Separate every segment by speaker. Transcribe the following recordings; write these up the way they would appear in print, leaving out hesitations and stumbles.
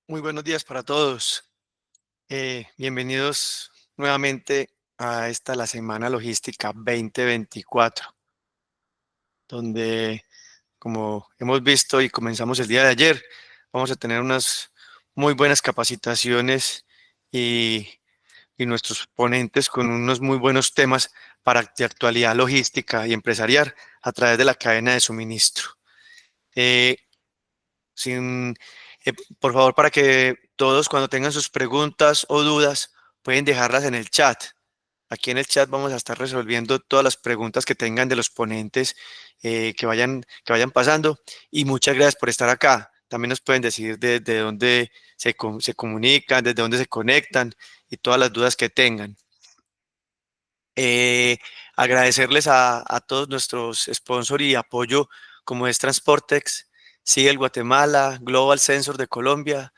Speaker 1: Muy buenos días para todos. Bienvenidos nuevamente a la Semana Logística 2024, donde, como hemos visto y comenzamos el día de ayer, vamos a tener unas muy buenas capacitaciones y, y nuestros ponentes con unos muy buenos temas de actualidad logística y empresarial a través de la cadena de suministro. Eh, sin, por favor, para que todos cuando tengan sus preguntas o dudas pueden dejarlas en el chat. Aquí en el chat vamos a estar resolviendo todas las preguntas que tengan de los ponentes que vayan pasando. Y muchas gracias por estar acá. También nos pueden decir de dónde se comunican, desde dónde se conectan y todas las dudas que tengan. Eh, Agradecerles a todos nuestros sponsors y apoyo como es Transportex, Sigue Guatemala, Global Sensor de Colombia,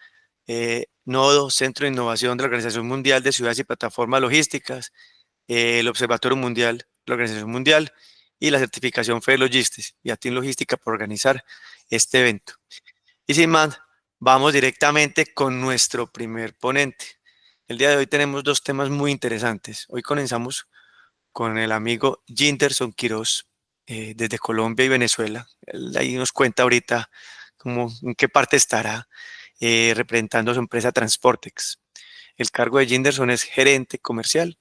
Speaker 1: Nodo, Centro de Innovación de la Organización Mundial de Ciudades y Plataformas Logísticas, el Observatorio Mundial, la Organización Mundial y la certificación FED Logistics y a Team Logística por organizar este evento. Y sin más, vamos directamente con nuestro primer ponente. El día de hoy tenemos dos temas muy interesantes. Hoy comenzamos con el amigo Jinderson Quiroz, desde Colombia y Venezuela. Él ahí nos cuenta ahorita en qué parte estará representando a su empresa Transportex. El cargo de Jinderson es gerente comercial.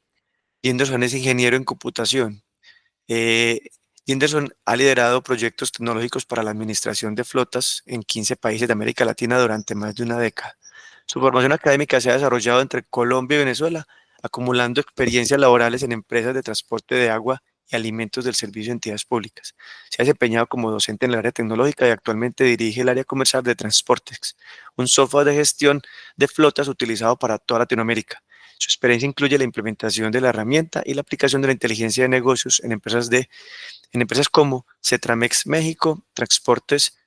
Speaker 1: Jinderson es ingeniero en computación. Eh, Jinderson ha liderado proyectos tecnológicos para la administración de flotas en 15 países de América Latina durante más de una década. Su formación académica se ha desarrollado entre Colombia y Venezuela, acumulando experiencias laborales en empresas de transporte de agua y alimentos del servicio de entidades públicas. Se ha desempeñado como docente en el área tecnológica y actualmente dirige el área comercial de Transportex, un software de gestión de flotas utilizado para toda Latinoamérica. Su experiencia incluye la implementación de la herramienta y la aplicación de la inteligencia de negocios en empresas como Cetramex México, Transportes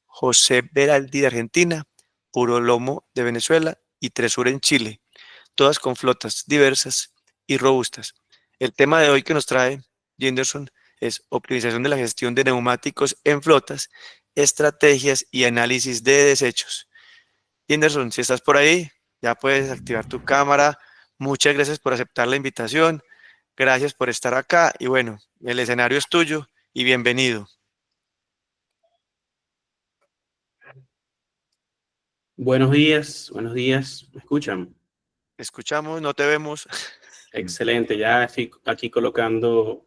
Speaker 1: José Veraldi de Argentina, Puro Lomo de Venezuela y Tresur en Chile, todas con flotas diversas y robustas. El tema de hoy que nos trae Jenderson es optimización de la gestión de neumáticos en flotas, estrategias y análisis de desechos. Jenderson, si estás por ahí, ya puedes activar tu cámara. Muchas gracias por aceptar la invitación. Gracias por estar acá y bueno, el escenario es tuyo y bienvenido.
Speaker 2: Buenos días, ¿me escuchan?
Speaker 1: Te escuchamos, no te vemos.
Speaker 2: Excelente, ya estoy aquí colocando,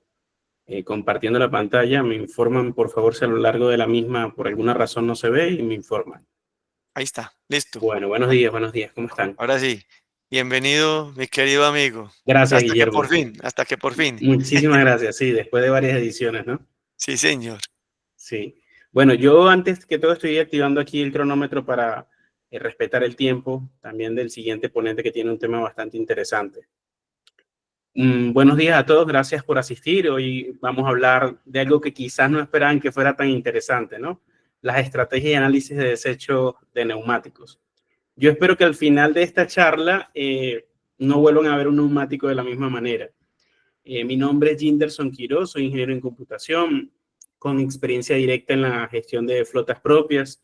Speaker 2: compartiendo la pantalla. Me informan, por favor, si a lo largo de la misma por alguna razón no se ve y me informan.
Speaker 1: Ahí está, listo.
Speaker 2: Bueno, buenos días, ¿cómo están?
Speaker 1: Ahora sí, bienvenido, mi querido amigo.
Speaker 2: Gracias,
Speaker 1: Hasta que por
Speaker 2: Guillermo.
Speaker 1: fin, hasta que por fin.
Speaker 2: Muchísimas gracias, sí, después de varias ediciones, ¿no?
Speaker 1: Sí, señor.
Speaker 2: Sí. Bueno, yo antes que todo estoy activando aquí el cronómetro para respetar el tiempo también del siguiente ponente que tiene un tema bastante interesante. Buenos días a todos, gracias por asistir. Hoy vamos a hablar de algo que quizás no esperaban que fuera tan interesante, ¿no? Las estrategias y análisis de desecho de neumáticos. Yo espero que al final de esta charla no vuelvan a ver un neumático de la misma manera. Mi nombre es Jinderson Quiroz, soy ingeniero en computación con experiencia directa en la gestión de flotas propias.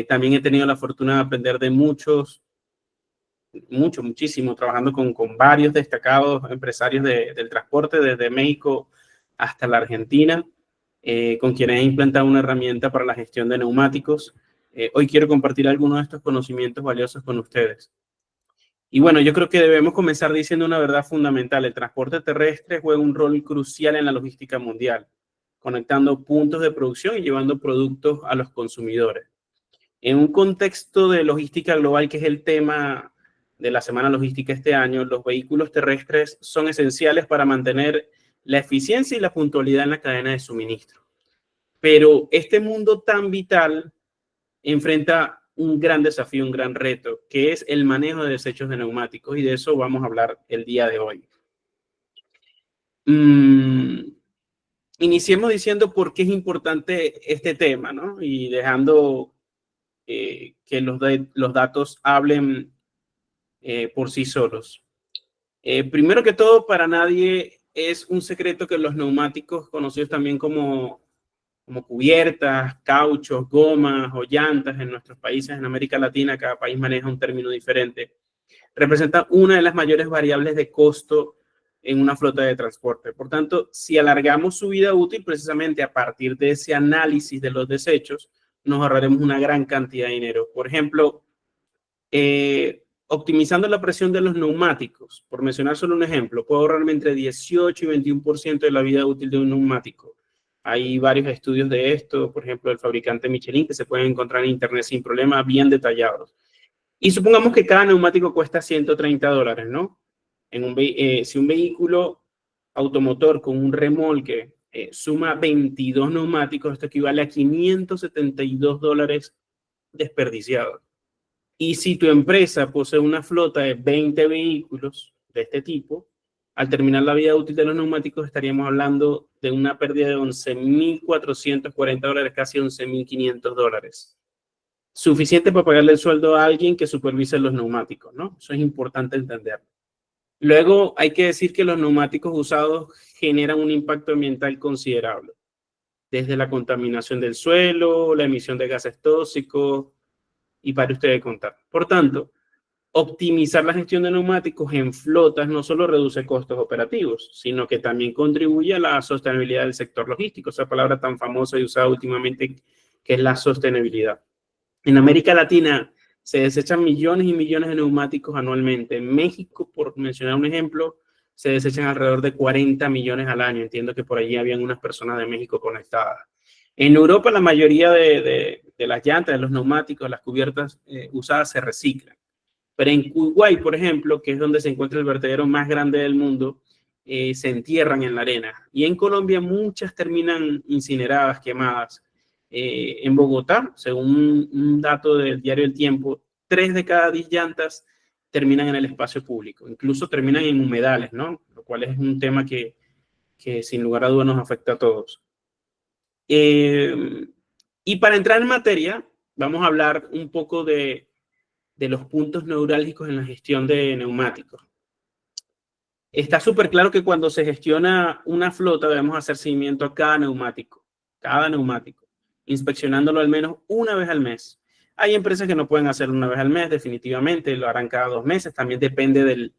Speaker 2: También he tenido la fortuna de aprender de muchísimo, trabajando con varios destacados empresarios del transporte, desde México hasta la Argentina, con quienes he implantado una herramienta para la gestión de neumáticos. Hoy quiero compartir algunos de estos conocimientos valiosos con ustedes. Y bueno, yo creo que debemos comenzar diciendo una verdad fundamental. El transporte terrestre juega un rol crucial en la logística mundial, conectando puntos de producción y llevando productos a los consumidores. En un contexto de logística global, que es el tema de la Semana Logística este año, los vehículos terrestres son esenciales para mantener la eficiencia y la puntualidad en la cadena de suministro. Pero este mundo tan vital enfrenta un gran desafío, un gran reto, que es el manejo de desechos de neumáticos, y de eso vamos a hablar el día de hoy. Iniciemos diciendo por qué es importante este tema, ¿no? Y dejando que los datos hablen por sí solos. Primero que todo, para nadie es un secreto que los neumáticos, conocidos también como como cubiertas, cauchos, gomas o llantas en nuestros países, en América Latina, cada país maneja un término diferente, representa una de las mayores variables de costo en una flota de transporte. Por tanto, si alargamos su vida útil, precisamente a partir de ese análisis de los desechos, nos ahorraremos una gran cantidad de dinero. Por ejemplo, optimizando la presión de los neumáticos, por mencionar solo un ejemplo, puedo ahorrarme entre 18 y 21% de la vida útil de un neumático. Hay varios estudios de esto, por ejemplo, del fabricante Michelin, que se pueden encontrar en internet sin problema, bien detallados. Y supongamos que cada neumático cuesta $130, ¿no? Si un vehículo automotor con un remolque suma 22 neumáticos, esto equivale a $572 desperdiciados. Y si tu empresa posee una flota de 20 vehículos de este tipo, al terminar la vida útil de los neumáticos estaríamos hablando de una pérdida de $11.440, casi $11.500. Suficiente para pagarle el sueldo a alguien que supervise los neumáticos, ¿no? Eso es importante entender. Luego hay que decir que los neumáticos usados generan un impacto ambiental considerable, desde la contaminación del suelo, la emisión de gases tóxicos, y para ustedes contar. Por tanto, optimizar la gestión de neumáticos en flotas no solo reduce costos operativos, sino que también contribuye a la sostenibilidad del sector logístico, esa palabra tan famosa y usada últimamente que es la sostenibilidad. En América Latina se desechan millones y millones de neumáticos anualmente. En México, por mencionar un ejemplo, se desechan alrededor de 40 millones al año. Entiendo que por allí habían unas personas de México conectadas. En Europa, la mayoría de las llantas, de los neumáticos, las cubiertas usadas se reciclan. Pero en Kuwait, por ejemplo, que es donde se encuentra el vertedero más grande del mundo, se entierran en la arena. Y en Colombia muchas terminan incineradas, quemadas. En Bogotá, según un dato del diario El Tiempo, 3 de cada 10 llantas terminan en el espacio público. Incluso terminan en humedales, ¿no? Lo cual es un tema que sin lugar a dudas nos afecta a todos. Y para entrar en materia, vamos a hablar un poco de los puntos neurálgicos en la gestión de neumáticos. Está súper claro que cuando se gestiona una flota debemos hacer seguimiento a cada neumático, inspeccionándolo al menos una vez al mes. Hay empresas que no pueden hacerlo una vez al mes, definitivamente, lo harán cada 2 meses, también depende del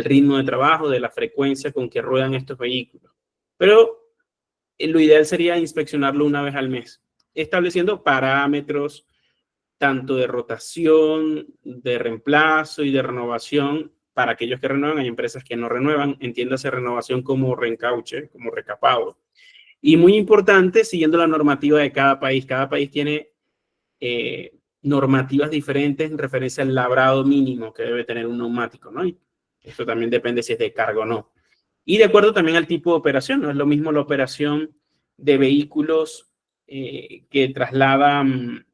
Speaker 2: ritmo de trabajo, de la frecuencia con que ruedan estos vehículos. Pero lo ideal sería inspeccionarlo una vez al mes, estableciendo parámetros tanto de rotación, de reemplazo y de renovación. Para aquellos que renuevan, hay empresas que no renuevan, entiéndase renovación como reencauche, como recapado. Y muy importante, siguiendo la normativa de cada país tiene normativas diferentes en referencia al labrado mínimo que debe tener un neumático, ¿no? Y esto también depende si es de carga o no. Y de acuerdo también al tipo de operación, no es lo mismo la operación de vehículos que trasladan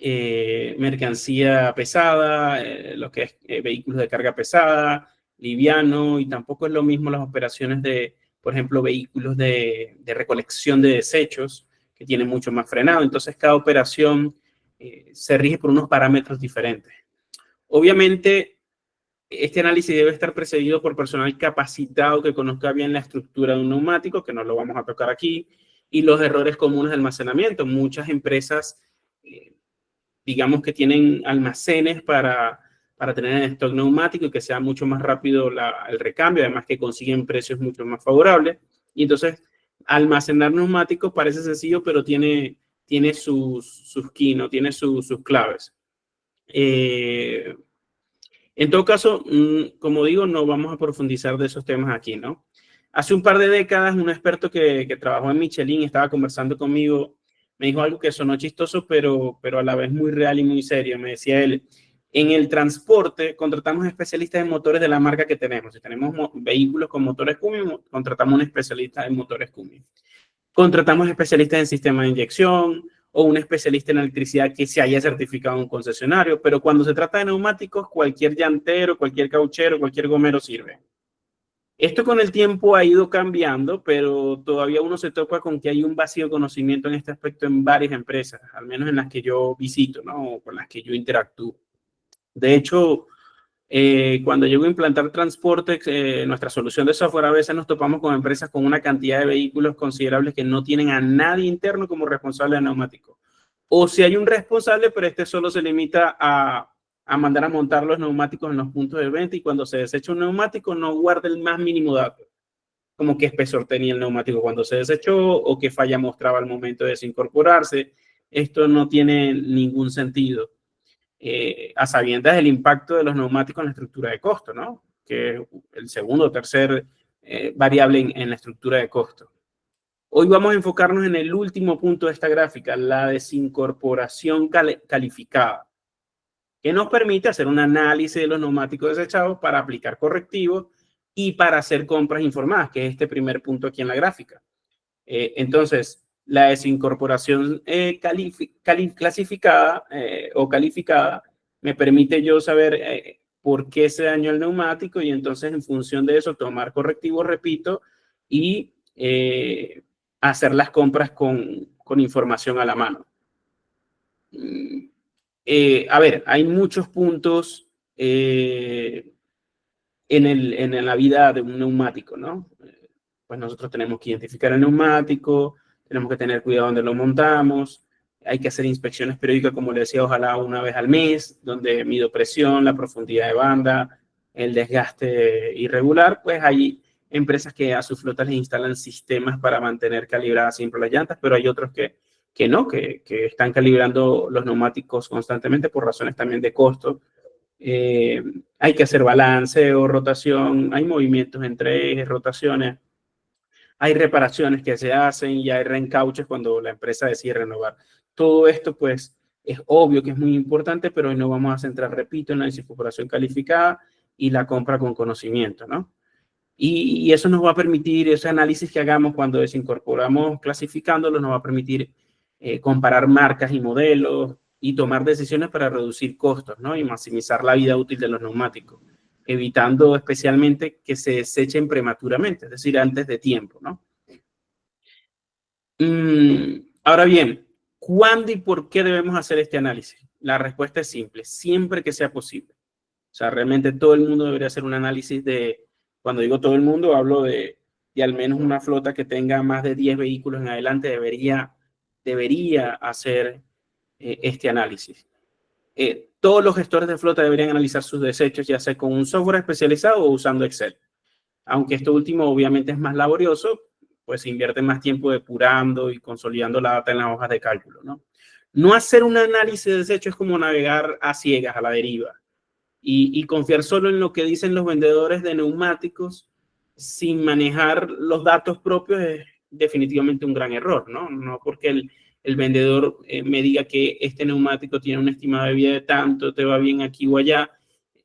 Speaker 2: mercancía pesada, lo que es vehículos de carga pesada, liviano, y tampoco es lo mismo las operaciones de, por ejemplo, vehículos de recolección de desechos, que tienen mucho más frenado. Entonces, cada operación se rige por unos parámetros diferentes. Obviamente, este análisis debe estar precedido por personal capacitado que conozca bien la estructura de un neumático, que no lo vamos a tocar aquí, y los errores comunes de almacenamiento. Muchas empresas digamos que tienen almacenes para tener en stock neumático y que sea mucho más rápido el recambio, además que consiguen precios mucho más favorables. Y entonces, almacenar neumáticos parece sencillo, pero tiene sus key, ¿no? Tiene sus claves. En todo caso, como digo, no vamos a profundizar de esos temas aquí, ¿no? Hace un par de décadas, un experto que trabajó en Michelin estaba conversando conmigo, me dijo algo que sonó chistoso, pero a la vez muy real y muy serio. Me decía él, en el transporte contratamos especialistas en motores de la marca que tenemos. Si tenemos vehículos con motores Cummins, contratamos un especialista en motores Cummins. Contratamos especialistas en sistemas de inyección o un especialista en electricidad que se haya certificado en un concesionario, pero cuando se trata de neumáticos, cualquier llantero, cualquier cauchero, cualquier gomero sirve. Esto con el tiempo ha ido cambiando, pero todavía uno se topa con que hay un vacío de conocimiento en este aspecto en varias empresas, al menos en las que yo visito, ¿no? O con las que yo interactúo. De hecho, Cuando llego a implantar Transportex, nuestra solución de software, a veces nos topamos con empresas con una cantidad de vehículos considerables que no tienen a nadie interno como responsable de neumáticos. O si hay un responsable, pero este solo se limita a mandar a montar los neumáticos en los puntos de venta, y cuando se desecha un neumático no guarda el más mínimo dato, como qué espesor tenía el neumático cuando se desechó o qué falla mostraba al momento de desincorporarse. Esto no tiene ningún sentido, a sabiendas del impacto de los neumáticos en la estructura de costo, ¿no? Que es el segundo o tercer variable en la estructura de costo. Hoy vamos a enfocarnos en el último punto de esta gráfica, la desincorporación calificada, que nos permite hacer un análisis de los neumáticos desechados para aplicar correctivos y para hacer compras informadas, que es este primer punto aquí en la gráfica. Entonces, la desincorporación clasificada o calificada me permite yo saber por qué se dañó el neumático, y entonces en función de eso tomar correctivos, repito, y hacer las compras con información a la mano. A ver, hay muchos puntos en la vida de un neumático, ¿no? Pues nosotros tenemos que identificar el neumático, tenemos que tener cuidado donde lo montamos, hay que hacer inspecciones periódicas, como le decía, ojalá una vez al mes, donde mido presión, la profundidad de banda, el desgaste irregular. Pues hay empresas que a sus flotas les instalan sistemas para mantener calibradas siempre las llantas, pero hay otros que no, que están calibrando los neumáticos constantemente por razones también de costo. Hay que hacer balanceo, rotación, hay movimientos entre ejes, rotaciones, hay reparaciones que se hacen y hay reencauches cuando la empresa decide renovar. Todo esto, pues, es obvio que es muy importante, pero hoy nos vamos a centrar, repito, en la desincorporación calificada y la compra con conocimiento, ¿no? Y eso nos va a permitir, ese análisis que hagamos cuando desincorporamos clasificándolo, nos va a permitir comparar marcas y modelos y tomar decisiones para reducir costos, ¿no? Y maximizar la vida útil de los neumáticos, evitando especialmente que se desechen prematuramente, es decir, antes de tiempo, ¿no? Ahora bien, ¿cuándo y por qué debemos hacer este análisis? La respuesta es simple: siempre que sea posible. O sea, realmente todo el mundo debería hacer un análisis de, cuando digo todo el mundo, hablo de al menos una flota que tenga más de 10 vehículos en adelante, debería hacer este análisis. Todos los gestores de flota deberían analizar sus desechos, ya sea con un software especializado o usando Excel. Aunque esto último obviamente es más laborioso, pues se invierte más tiempo depurando y consolidando la data en las hojas de cálculo, ¿no? No hacer un análisis de desechos es como navegar a ciegas, a la deriva, y confiar solo en lo que dicen los vendedores de neumáticos sin manejar los datos propios es definitivamente un gran error, ¿no? No porque el vendedor me diga que este neumático tiene una estimada de vida de tanto, te va bien aquí o allá.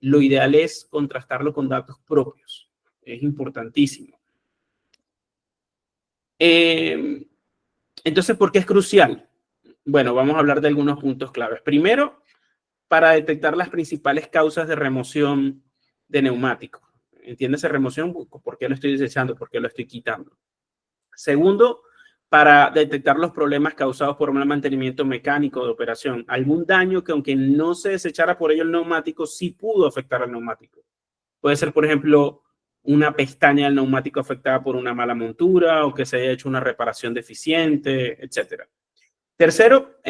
Speaker 2: Lo ideal es contrastarlo con datos propios. Es importantísimo. Entonces, ¿por qué es crucial? Bueno, vamos a hablar de algunos puntos claves. Primero, para detectar las principales causas de remoción de neumáticos. ¿Entiéndese remoción? ¿Por qué lo estoy desechando? ¿Por qué lo estoy quitando? Segundo, para detectar los problemas causados por un mal mantenimiento mecánico de operación. Algún daño que, aunque no se desechara por ello el neumático, sí pudo afectar al neumático. Puede ser, por ejemplo, una pestaña del neumático afectada por una mala montura, o que se haya hecho una reparación deficiente, etc. Tercero,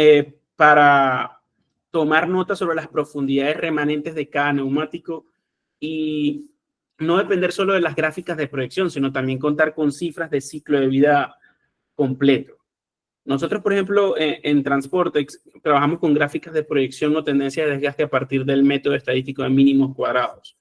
Speaker 2: para tomar nota sobre las profundidades remanentes de cada neumático y no depender solo de las gráficas de proyección, sino también contar con cifras de ciclo de vida completo. Nosotros, por ejemplo, en Transportex trabajamos con gráficas de proyección o tendencia de desgaste a partir del método estadístico de mínimos cuadrados,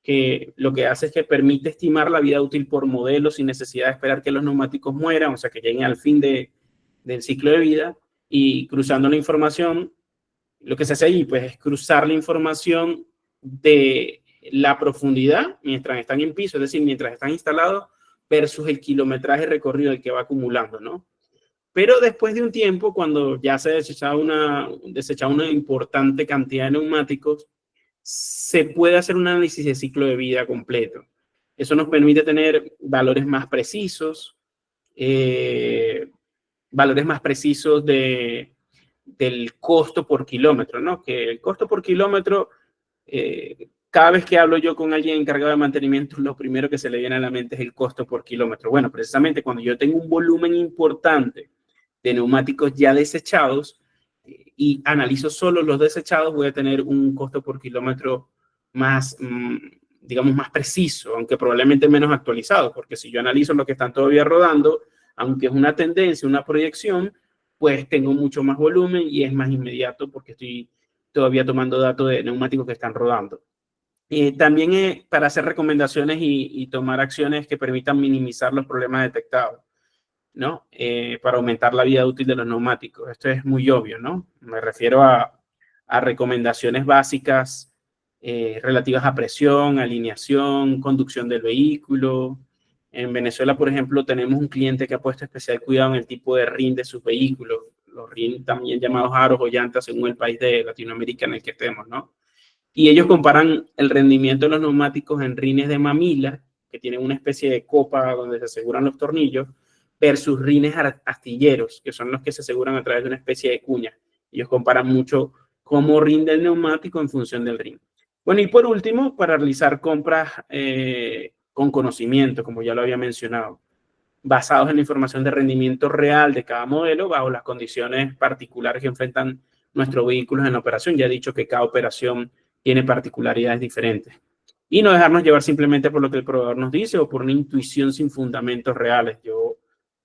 Speaker 2: que lo que hace es que permite estimar la vida útil por modelo sin necesidad de esperar que los neumáticos mueran, o sea, que lleguen al fin del ciclo de vida. Y cruzando la información, lo que se hace ahí, pues, es cruzar la información de la profundidad mientras están en piso, es decir, mientras están instalados, versus el kilometraje recorrido del que va acumulando, ¿no? Pero después de un tiempo, cuando ya se ha desechado una importante cantidad de neumáticos, se puede hacer un análisis de ciclo de vida completo. Eso nos permite tener valores más precisos, del costo por kilómetro, ¿no? Que el costo por kilómetro cada vez que hablo yo con alguien encargado de mantenimiento, lo primero que se le viene a la mente es el costo por kilómetro. Bueno, precisamente cuando yo tengo un volumen importante de neumáticos ya desechados y analizo solo los desechados, voy a tener un costo por kilómetro más, digamos, más preciso, aunque probablemente menos actualizado, porque si yo analizo lo que están todavía rodando, aunque es una tendencia, una proyección, pues tengo mucho más volumen y es más inmediato porque estoy todavía tomando datos de neumáticos que están rodando. También para hacer recomendaciones y tomar acciones que permitan minimizar los problemas detectados, ¿no? Para aumentar la vida útil de los neumáticos. Esto es muy obvio, ¿no? Me refiero a recomendaciones básicas relativas a presión, alineación, conducción del vehículo. En Venezuela, por ejemplo, tenemos un cliente que ha puesto especial cuidado en el tipo de rin de sus vehículos, los rin también llamados aros o llantas según el país de Latinoamérica en el que estemos, ¿no? Y ellos comparan el rendimiento de los neumáticos en rines de mamila, que tienen una especie de copa donde se aseguran los tornillos, versus rines astilleros, que son los que se aseguran a través de una especie de cuña. Ellos comparan mucho cómo rinde el neumático en función del rin. Bueno, y por último, para realizar compras con conocimiento, como ya lo había mencionado, basados en la información de rendimiento real de cada modelo, bajo las condiciones particulares que enfrentan nuestros vehículos en la operación. Ya he dicho que cada operación tiene particularidades diferentes. Y no dejarnos llevar simplemente por lo que el proveedor nos dice o por una intuición sin fundamentos reales. Yo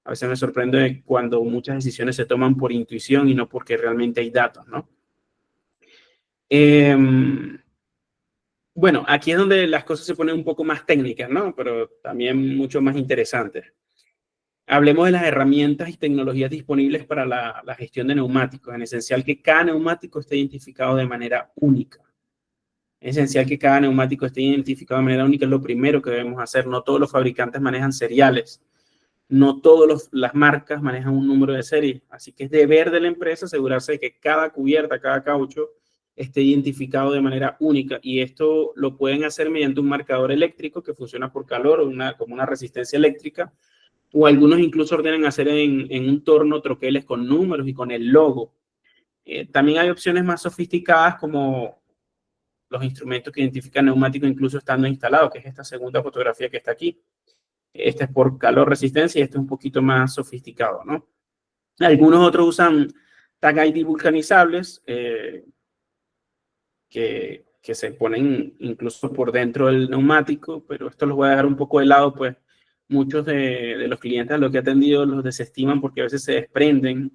Speaker 2: a veces me sorprende cuando muchas decisiones se toman por intuición y no porque realmente hay datos, ¿no? Bueno, aquí es donde las cosas se ponen un poco más técnicas, ¿no? Pero también mucho más interesantes. Hablemos de las herramientas y tecnologías disponibles para la gestión de neumáticos. En esencial que cada neumático esté identificado de manera única. Es esencial que cada neumático esté identificado de manera única, es lo primero que debemos hacer. No todos los fabricantes manejan seriales. No todas las marcas manejan un número de serie. Así que es deber de la empresa asegurarse de que cada cubierta, cada caucho esté identificado de manera única. Y esto lo pueden hacer mediante un marcador eléctrico que funciona por calor o como una resistencia eléctrica. O algunos incluso ordenan hacer en un torno troqueles con números y con el logo. También hay opciones más sofisticadas como los instrumentos que identifican neumáticos incluso estando instalados, que es esta segunda fotografía que está aquí. Este es por calor resistencia y este es un poquito más sofisticado, ¿no? Algunos otros usan tag ID vulcanizables que se ponen incluso por dentro del neumático, pero esto los voy a dejar un poco de lado, pues muchos de los clientes a los que he atendido los desestiman porque a veces se desprenden,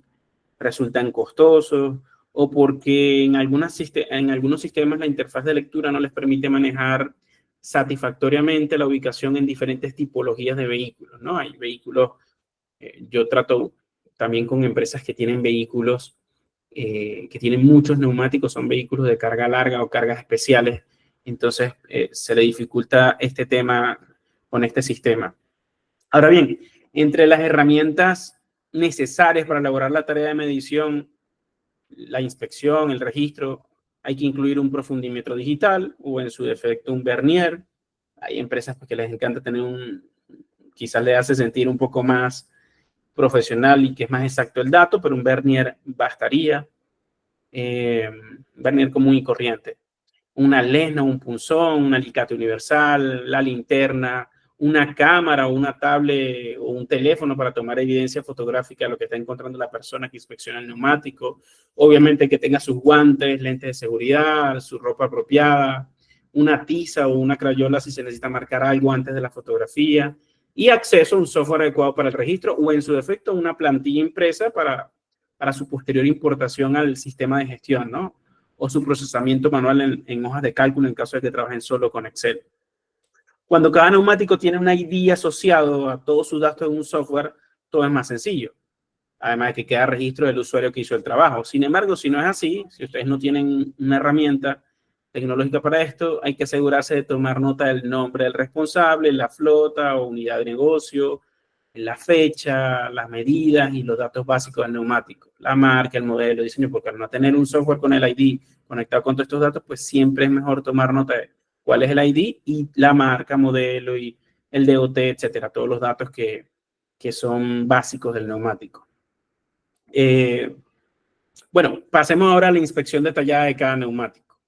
Speaker 2: resultan costosos o porque en algunos sistemas la interfaz de lectura no les permite manejar satisfactoriamente la ubicación en diferentes tipologías de vehículos, ¿no? Hay vehículos, yo trato también con empresas que tienen vehículos que tienen muchos neumáticos, son vehículos de carga larga o cargas especiales, entonces se le dificulta este tema con este sistema. Ahora bien, entre las herramientas necesarias para elaborar la tarea de medición, la inspección, el registro, hay que incluir un profundímetro digital o en su defecto un vernier. Hay empresas que les encanta tener quizás le hace sentir un poco más profesional y que es más exacto el dato, pero un vernier bastaría. Vernier común y corriente. Una lena, un punzón, un alicate universal, la linterna, una cámara o una tablet o un teléfono para tomar evidencia fotográfica de lo que está encontrando la persona que inspecciona el neumático. Obviamente que tenga sus guantes, lentes de seguridad, su ropa apropiada, una tiza o una crayola si se necesita marcar algo antes de la fotografía y acceso a un software adecuado para el registro o en su defecto una plantilla impresa para su posterior importación al sistema de gestión, ¿no? O su procesamiento manual en hojas de cálculo en caso de que trabajen solo con Excel. Cuando cada neumático tiene un ID asociado a todos sus datos en un software, todo es más sencillo. Además de que queda registro del usuario que hizo el trabajo. Sin embargo, si no es así, si ustedes no tienen una herramienta tecnológica para esto, hay que asegurarse de tomar nota del nombre del responsable, la flota o unidad de negocio, la fecha, las medidas y los datos básicos del neumático, la marca, el modelo, el diseño, porque al no tener un software con el ID conectado con todos estos datos, pues siempre es mejor tomar nota de cuál es el ID y la marca, modelo y el DOT, etcétera, todos los datos que son básicos del neumático. Bueno, pasemos ahora a la inspección detallada de cada neumático.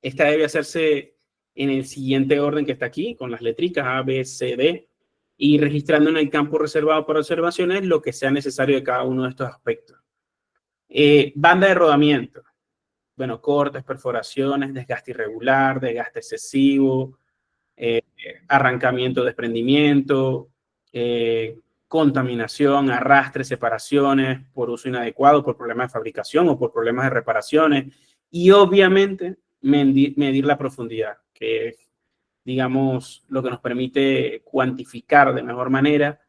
Speaker 2: Esta debe hacerse en el siguiente orden que está aquí, con las letricas A, B, C, D, y registrando en el campo reservado para observaciones lo que sea necesario de cada uno de estos aspectos. Banda de rodamiento. Bueno, cortes, perforaciones, desgaste irregular, desgaste excesivo, arrancamiento, desprendimiento, contaminación, arrastre, separaciones por uso inadecuado, por problemas de fabricación o por problemas de reparaciones. Y obviamente medir la profundidad, que es, digamos, lo que nos permite cuantificar de mejor manera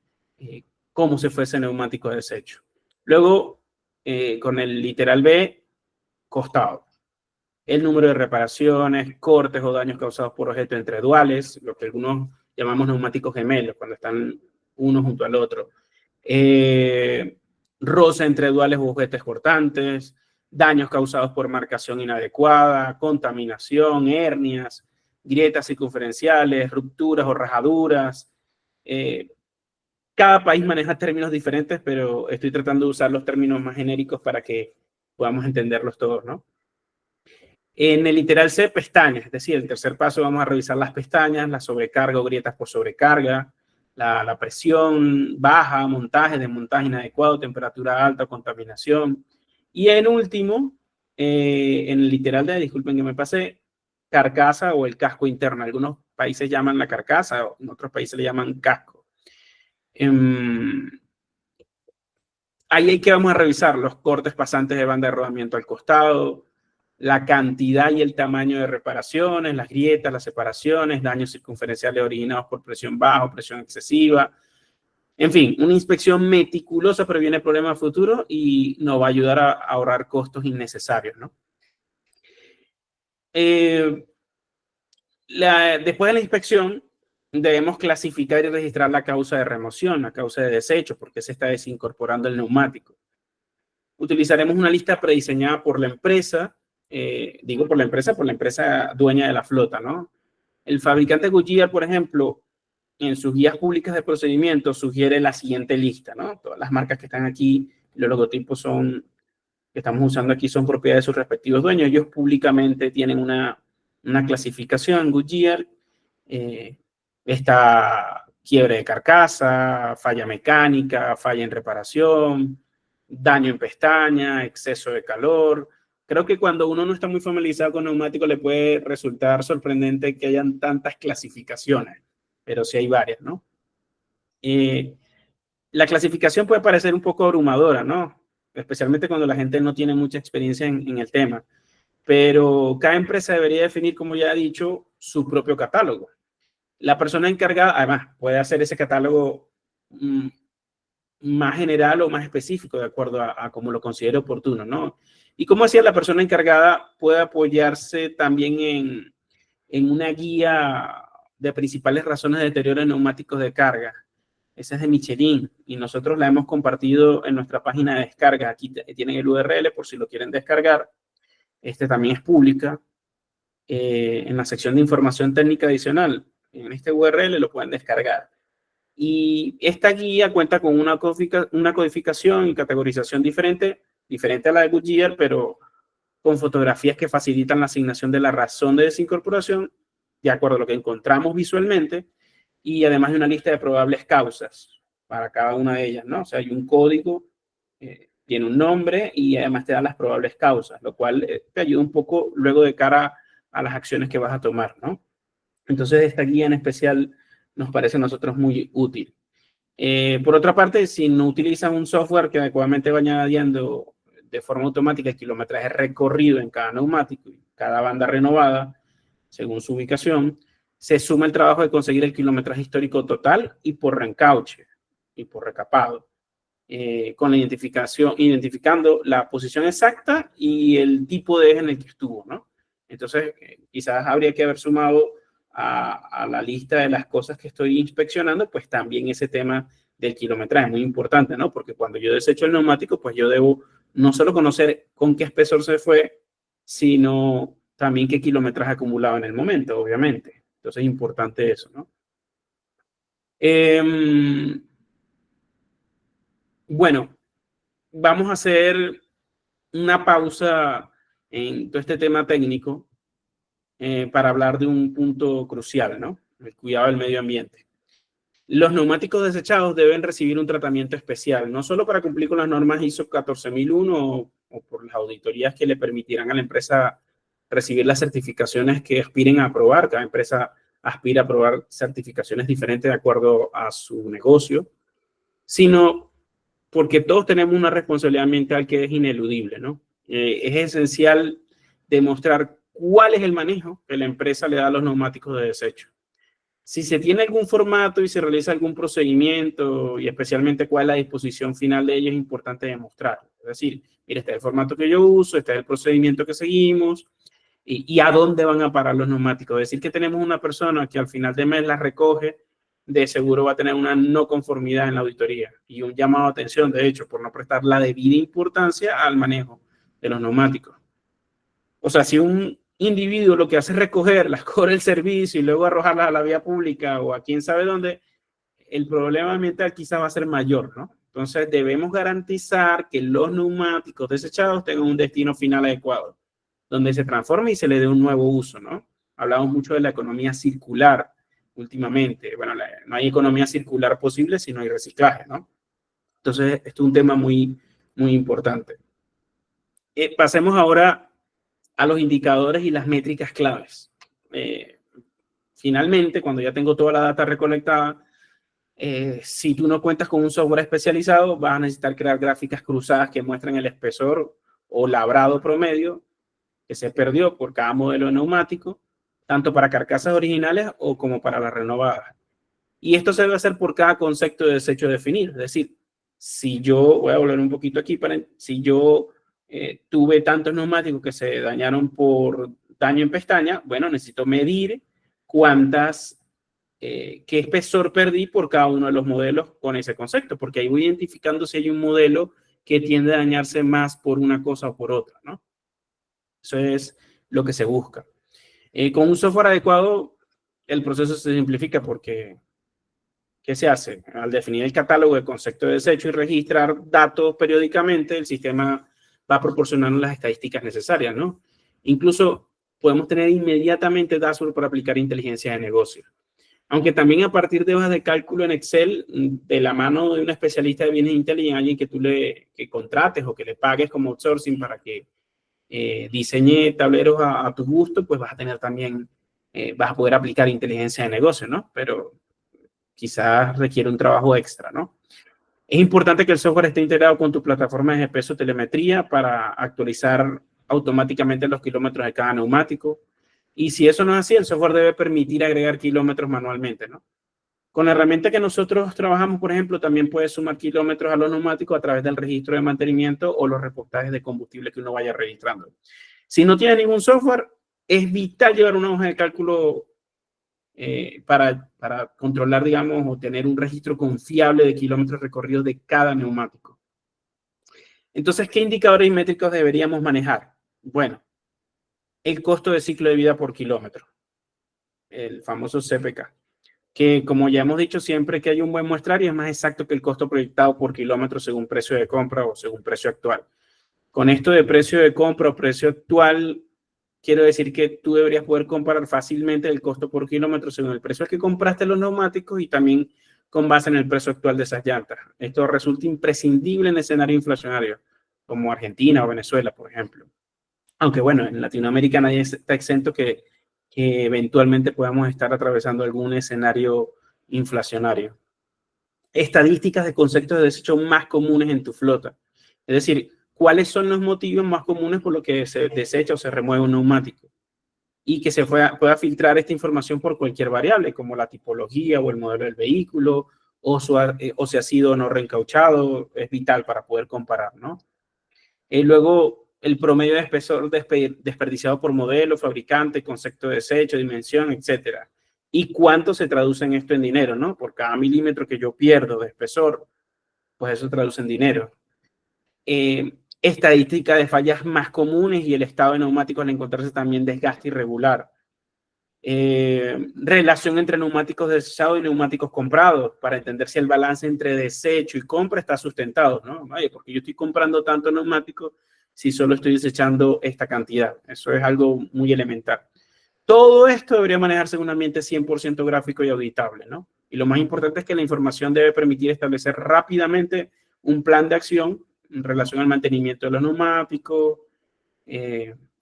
Speaker 2: cómo se fue ese neumático de desecho. Luego, con el literal B, costado. El número de reparaciones, cortes o daños causados por objetos entre duales, lo que algunos llamamos neumáticos gemelos, cuando están uno junto al otro. Roce entre duales u objetos cortantes, daños causados por marcación inadecuada, contaminación, hernias, grietas circunferenciales, rupturas o rajaduras. Cada país maneja términos diferentes, pero estoy tratando de usar los términos más genéricos para que podamos entenderlos todos, ¿no? En el literal C, pestañas, es decir, el tercer paso vamos a revisar las pestañas, la sobrecarga o grietas por sobrecarga, la presión baja, montaje, desmontaje inadecuado, temperatura alta, contaminación. Y en último, en el literal D, disculpen que me pasé, carcasa o el casco interno. Algunos países llaman la carcasa, en otros países le llaman casco. Ahí hay que vamos a revisar los cortes pasantes de banda de rodamiento al costado, la cantidad y el tamaño de reparaciones, las grietas, las separaciones, daños circunferenciales originados por presión baja o presión excesiva. En fin, una inspección meticulosa previene problemas futuros y nos va a ayudar a ahorrar costos innecesarios, ¿no? Después de la inspección, debemos clasificar y registrar la causa de remoción, la causa de desecho, porque se está desincorporando el neumático. Utilizaremos una lista prediseñada por la empresa, digo por la empresa dueña de la flota, ¿no? El fabricante Goodyear, por ejemplo, en sus guías públicas de procedimiento sugiere la siguiente lista, ¿no? Todas las marcas que están aquí, los logotipos que estamos usando aquí son propiedad de sus respectivos dueños. Ellos públicamente tienen una clasificación. Goodyear, está quiebre de carcasa, falla mecánica, falla en reparación, daño en pestaña, exceso de calor. Creo que cuando uno no está muy familiarizado con neumáticos le puede resultar sorprendente que hayan tantas clasificaciones, pero sí hay varias, ¿no? La clasificación puede parecer un poco abrumadora, ¿no? Especialmente cuando la gente no tiene mucha experiencia en el tema. Pero cada empresa debería definir, como ya he dicho, su propio catálogo. La persona encargada, además, puede hacer ese catálogo más general o más específico, de acuerdo a cómo lo considere oportuno, ¿no? Y como decía, la persona encargada puede apoyarse también en una guía de principales razones de deterioro de neumáticos de carga. Esa es de Michelin y nosotros la hemos compartido en nuestra página de descarga. Aquí tienen el URL por si lo quieren descargar. Este también es pública. En la sección de información técnica adicional, en este URL lo pueden descargar. Y esta guía cuenta con una codificación y categorización diferente a la de Goodyear, pero con fotografías que facilitan la asignación de la razón de desincorporación, de acuerdo a lo que encontramos visualmente, y además de una lista de probables causas para cada una de ellas, ¿no? O sea, hay un código, tiene un nombre y además te da las probables causas, lo cual te ayuda un poco luego de cara a las acciones que vas a tomar, ¿no? Entonces, esta guía en especial nos parece a nosotros muy útil. Por otra parte, si no utilizan un software que adecuadamente vaya añadiendo de forma automática el kilometraje recorrido en cada neumático y cada banda renovada, según su ubicación, se suma el trabajo de conseguir el kilometraje histórico total y por reencauche y por recapado, con la identificando la posición exacta y el tipo de eje en el que estuvo, ¿no? Entonces, quizás habría que haber sumado a la lista de las cosas que estoy inspeccionando, pues también ese tema del kilometraje es muy importante, ¿no? Porque cuando yo desecho el neumático, pues yo debo no solo conocer con qué espesor se fue, sino también qué kilometraje acumulado en el momento, obviamente. Entonces es importante eso, ¿no? Bueno, vamos a hacer una pausa en todo este tema técnico para hablar de un punto crucial, ¿no? El cuidado del medio ambiente. Los neumáticos desechados deben recibir un tratamiento especial, no solo para cumplir con las normas ISO 14001 o por las auditorías que le permitirán a la empresa recibir las certificaciones que aspiren a aprobar. Cada empresa aspira a aprobar certificaciones diferentes de acuerdo a su negocio, sino porque todos tenemos una responsabilidad ambiental que es ineludible, ¿no? Es esencial demostrar cuál es el manejo que la empresa le da a los neumáticos de desecho. Si se tiene algún formato y se realiza algún procedimiento y especialmente cuál es la disposición final de ellos, es importante demostrarlo. Es decir, mira, este es el formato que yo uso, este es el procedimiento que seguimos y a dónde van a parar los neumáticos. Decir que tenemos una persona que al final de mes las recoge, de seguro va a tener una no conformidad en la auditoría y un llamado a atención, de hecho, por no prestar la debida importancia al manejo de los neumáticos. O sea, si un individuo lo que hace es recogerlas, cobra el servicio y luego arrojarlas a la vía pública o a quién sabe dónde, el problema ambiental quizás va a ser mayor, ¿no? Entonces debemos garantizar que los neumáticos desechados tengan un destino final adecuado, donde se transforme y se le dé un nuevo uso, ¿no? Hablamos mucho de la economía circular últimamente. Bueno, no hay economía circular posible si no hay reciclaje, ¿no? Entonces, esto es un tema muy, muy importante. Pasemos ahora a los indicadores y las métricas claves. Finalmente, cuando ya tengo toda la data recolectada, si tú no cuentas con un software especializado, vas a necesitar crear gráficas cruzadas que muestren el espesor o labrado promedio que se perdió por cada modelo de neumático, tanto para carcasas originales o como para las renovadas. Y esto se debe hacer por cada concepto de desecho definido. Es decir, si yo, voy a volver un poquito aquí, si yo tuve tantos neumáticos que se dañaron por daño en pestaña, bueno, necesito medir qué espesor perdí por cada uno de los modelos con ese concepto, porque ahí voy identificando si hay un modelo que tiende a dañarse más por una cosa o por otra, ¿no? Eso es lo que se busca. Con un software adecuado, el proceso se simplifica porque, ¿qué se hace? Al definir el catálogo de concepto de desecho y registrar datos periódicamente, el sistema va a proporcionar las estadísticas necesarias, ¿no? Incluso podemos tener inmediatamente dashboard para aplicar inteligencia de negocio. Aunque también a partir de hojas de cálculo en Excel, de la mano de un especialista de bienes inteligentes, alguien que tú que contrates o que le pagues como outsourcing para que diseñe tableros a tu gusto, pues vas a tener también, vas a poder aplicar inteligencia de negocio, ¿no? Pero quizás requiere un trabajo extra, ¿no? Es importante que el software esté integrado con tu plataforma de GPS o telemetría para actualizar automáticamente los kilómetros de cada neumático. Y si eso no es así, el software debe permitir agregar kilómetros manualmente, ¿no? Con la herramienta que nosotros trabajamos, por ejemplo, también puedes sumar kilómetros a los neumáticos a través del registro de mantenimiento o los reportajes de combustible que uno vaya registrando. Si no tiene ningún software, es vital llevar una hoja de cálculo para controlar, digamos, o tener un registro confiable de kilómetros recorridos de cada neumático. Entonces, ¿qué indicadores y métricos deberíamos manejar? Bueno, el costo de ciclo de vida por kilómetro, el famoso CPK, que como ya hemos dicho siempre que hay un buen muestrario es más exacto que el costo proyectado por kilómetro según precio de compra o según precio actual. Con esto de precio de compra o precio actual, quiero decir que tú deberías poder comparar fácilmente el costo por kilómetro según el precio al que compraste los neumáticos y también con base en el precio actual de esas llantas. Esto resulta imprescindible en escenarios inflacionarios como Argentina o Venezuela, por ejemplo. Aunque bueno, en Latinoamérica nadie está exento que eventualmente podamos estar atravesando algún escenario inflacionario. Estadísticas de conceptos de desecho más comunes en tu flota. Es decir, ¿cuáles son los motivos más comunes por los que se desecha o se remueve un neumático? Y que se pueda filtrar esta información por cualquier variable, como la tipología o el modelo del vehículo, o si ha sido o no reencauchado, es vital para poder comparar, ¿no? Luego, el promedio de espesor desperdiciado por modelo, fabricante, concepto de desecho, dimensión, etcétera. ¿Y cuánto se traduce en esto en dinero, no? Por cada milímetro que yo pierdo de espesor, pues eso traduce en dinero. Estadística de fallas más comunes y el estado de neumáticos al encontrarse también desgaste irregular. Relación entre neumáticos desechados y neumáticos comprados para entender si el balance entre desecho y compra está sustentado, ¿no? Oye, porque yo estoy comprando tanto neumáticos si solo estoy desechando esta cantidad. Eso es algo muy elemental. Todo esto debería manejarse en un ambiente 100% gráfico y auditable, ¿no? Y lo más importante es que la información debe permitir establecer rápidamente un plan de acción en relación al mantenimiento de los neumáticos,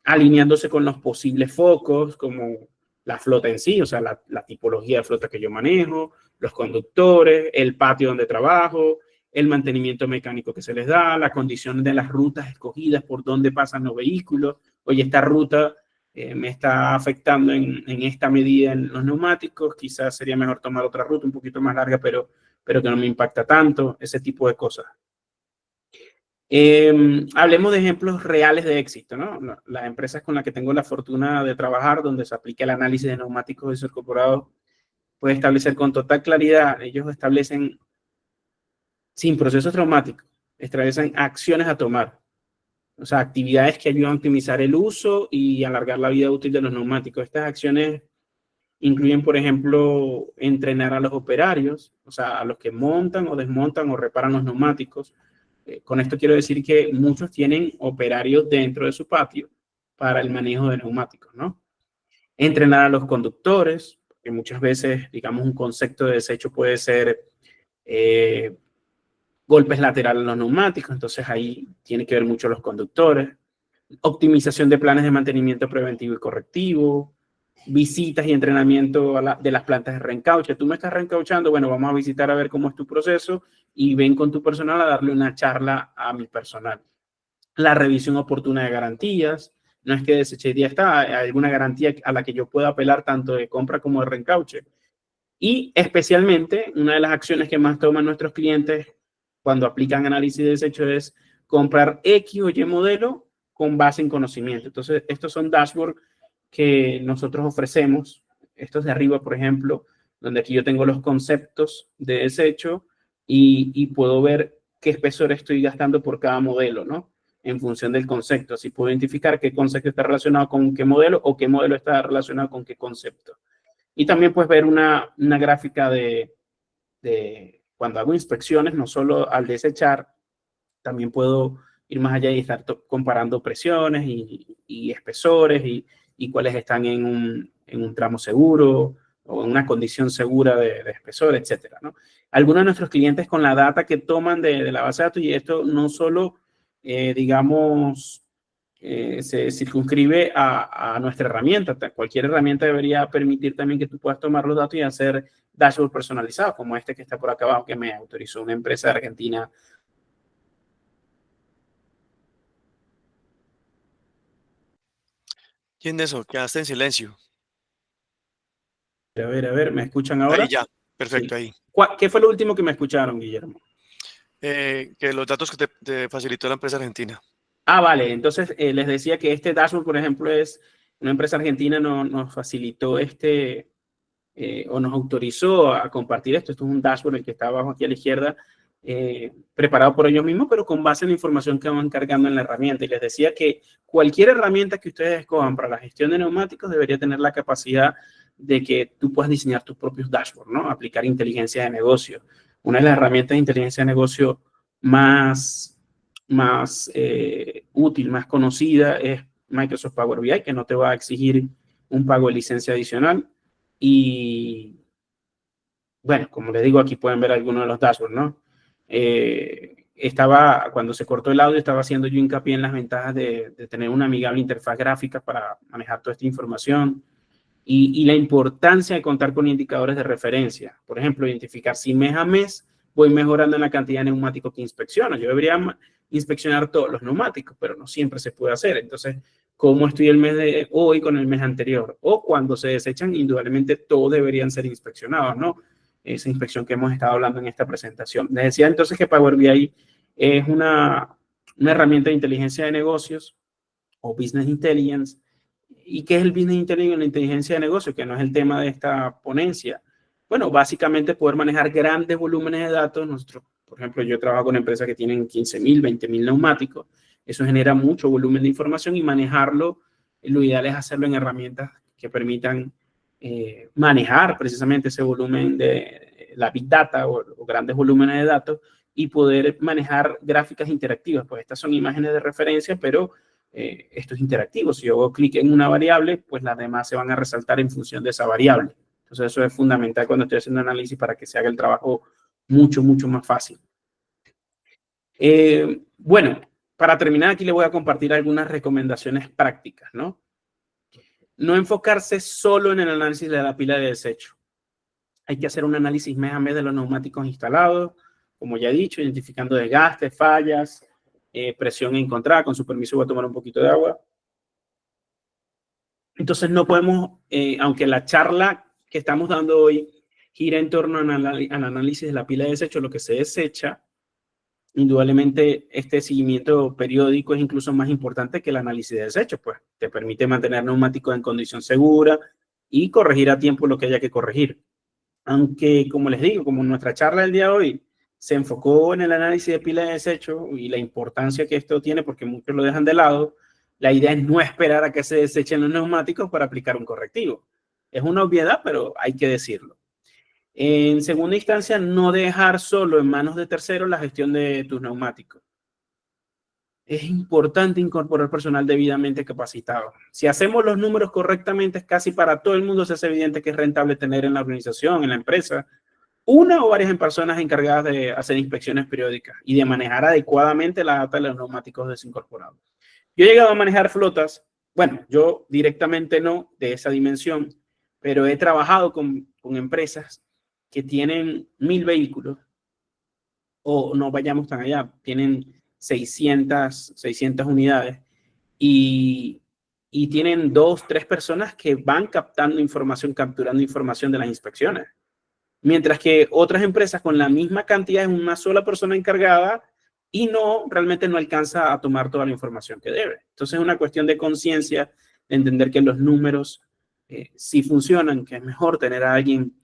Speaker 2: alineándose con los posibles focos, como la flota en sí, o sea, la tipología de flota que yo manejo, los conductores, el patio donde trabajo, el mantenimiento mecánico que se les da, la condición de las rutas escogidas por donde pasan los vehículos. Oye, esta ruta me está afectando en esta medida en los neumáticos, quizás sería mejor tomar otra ruta un poquito más larga, pero que no me impacta tanto, ese tipo de cosas. Hablemos de ejemplos reales de éxito, ¿no? Las empresas con las que tengo la fortuna de trabajar, donde se aplica el análisis de neumáticos desincorporados, puede establecer con total claridad, ellos establecen, sin procesos traumáticos, establecen acciones a tomar, o sea, actividades que ayudan a optimizar el uso y alargar la vida útil de los neumáticos. Estas acciones incluyen, por ejemplo, entrenar a los operarios, o sea, a los que montan o desmontan o reparan los neumáticos. Con esto quiero decir que muchos tienen operarios dentro de su patio para el manejo de neumáticos, ¿no? Entrenar a los conductores, que muchas veces, digamos, un concepto de desecho puede ser golpes laterales en los neumáticos, entonces ahí tiene que ver mucho los conductores. Optimización de planes de mantenimiento preventivo y correctivo, visitas y entrenamiento de las plantas de reencauche. Tú me estás reencauchando, bueno, vamos a visitar a ver cómo es tu proceso y ven con tu personal a darle una charla a mi personal. La revisión oportuna de garantías. No es que deseché, ya está, hay alguna garantía a la que yo pueda apelar tanto de compra como de reencauche. Y especialmente, una de las acciones que más toman nuestros clientes cuando aplican análisis de desecho es comprar X o Y modelo con base en conocimiento. Entonces, estos son dashboards que nosotros ofrecemos. Estos de arriba, por ejemplo, donde aquí yo tengo los conceptos de desecho y puedo ver qué espesor estoy gastando por cada modelo, ¿no? En función del concepto. Así puedo identificar qué concepto está relacionado con qué modelo o qué modelo está relacionado con qué concepto. Y también puedes ver una gráfica de cuando hago inspecciones, no solo al desechar, también puedo ir más allá y estar comparando presiones y espesores y cuáles están en un tramo seguro o en una condición segura de espesor, etcétera, ¿no? Algunos de nuestros clientes con la data que toman de la base de datos, y esto no solo, digamos, se circunscribe a nuestra herramienta. Cualquier herramienta debería permitir también que tú puedas tomar los datos y hacer dashboards personalizados, como este que está por acá abajo, que me autorizó una empresa de Argentina.
Speaker 1: ¿Y en eso? Quedaste en silencio.
Speaker 2: A ver, ¿me escuchan
Speaker 1: Ahí
Speaker 2: ahora?
Speaker 1: ya,
Speaker 2: Sí.
Speaker 1: perfecto, ahí.
Speaker 2: ¿Qué fue lo último que me escucharon, Guillermo?
Speaker 1: Que los datos que te facilitó la empresa argentina.
Speaker 2: Ah, vale. Entonces, les decía que este dashboard, por ejemplo, es una empresa argentina nos facilitó o nos autorizó a compartir esto. Esto es un dashboard, el que está abajo aquí a la izquierda, preparado por ellos mismos, pero con base en la información que van cargando en la herramienta. Y les decía que cualquier herramienta que ustedes escojan para la gestión de neumáticos debería tener la capacidad de que tú puedas diseñar tus propios dashboards, ¿no? Aplicar inteligencia de negocio. Una de las herramientas de inteligencia de negocio más útil, más conocida es Microsoft Power BI, que no te va a exigir un pago de licencia adicional. Y bueno, como les digo, aquí pueden ver algunos de los dashboards, ¿no? Cuando se cortó el audio, estaba haciendo yo hincapié en las ventajas de tener una amigable interfaz gráfica para manejar toda esta información y la importancia de contar con indicadores de referencia. Por ejemplo, identificar si mes a mes voy mejorando en la cantidad de neumáticos que inspecciono. Yo debería inspeccionar todos los neumáticos, pero no siempre se puede hacer. Entonces, ¿cómo estoy el mes de hoy con el mes anterior? O cuando se desechan, indudablemente todos deberían ser inspeccionados, ¿no? Esa inspección que hemos estado hablando en esta presentación. Les decía entonces que Power BI es una herramienta de inteligencia de negocios o business intelligence. ¿Y qué es el business intelligence? La inteligencia de negocio, que no es el tema de esta ponencia. Bueno, básicamente poder manejar grandes volúmenes de datos. Nosotros, por ejemplo, yo trabajo con empresas que tienen 15.000, 20.000 neumáticos. Eso genera mucho volumen de información y manejarlo, lo ideal es hacerlo en herramientas que permitan manejar precisamente ese volumen de la Big Data o grandes volúmenes de datos y poder manejar gráficas interactivas. Pues estas son imágenes de referencia, pero esto es interactivo. Si yo hago clic en una variable, pues las demás se van a resaltar en función de esa variable. Entonces eso es fundamental cuando estoy haciendo análisis para que se haga el trabajo mucho, mucho más fácil. Bueno, para terminar aquí le voy a compartir algunas recomendaciones prácticas, ¿no? No enfocarse solo en el análisis de la pila de desecho. Hay que hacer un análisis mes a mes de los neumáticos instalados, como ya he dicho, identificando desgastes, fallas, presión encontrada. Con su permiso voy a tomar un poquito de agua. Entonces no podemos, aunque la charla que estamos dando hoy gira en torno al análisis de la pila de desecho, lo que se desecha, indudablemente este seguimiento periódico es incluso más importante que el análisis de desechos, pues te permite mantener neumáticos en condición segura y corregir a tiempo lo que haya que corregir. Aunque, como les digo, como nuestra charla del día de hoy se enfocó en el análisis de pila de desecho y la importancia que esto tiene, porque muchos lo dejan de lado, la idea es no esperar a que se desechen los neumáticos para aplicar un correctivo. Es una obviedad, pero hay que decirlo. En segunda instancia, no dejar solo en manos de terceros la gestión de tus neumáticos. Es importante incorporar personal debidamente capacitado. Si hacemos los números correctamente, casi para todo el mundo se hace evidente que es rentable tener en la organización, en la empresa, una o varias personas encargadas de hacer inspecciones periódicas y de manejar adecuadamente la data de los neumáticos desincorporados. Yo he llegado a manejar flotas, bueno, yo directamente no de esa dimensión, pero he trabajado con empresas que tienen 1000 vehículos, o no vayamos tan allá, tienen 600 unidades y tienen 2, 3 personas que van captando información, capturando información de las inspecciones. Mientras que otras empresas con la misma cantidad es una sola persona encargada y realmente no alcanza a tomar toda la información que debe. Entonces es una cuestión de conciencia, de entender que los números sí funcionan, que es mejor tener a alguien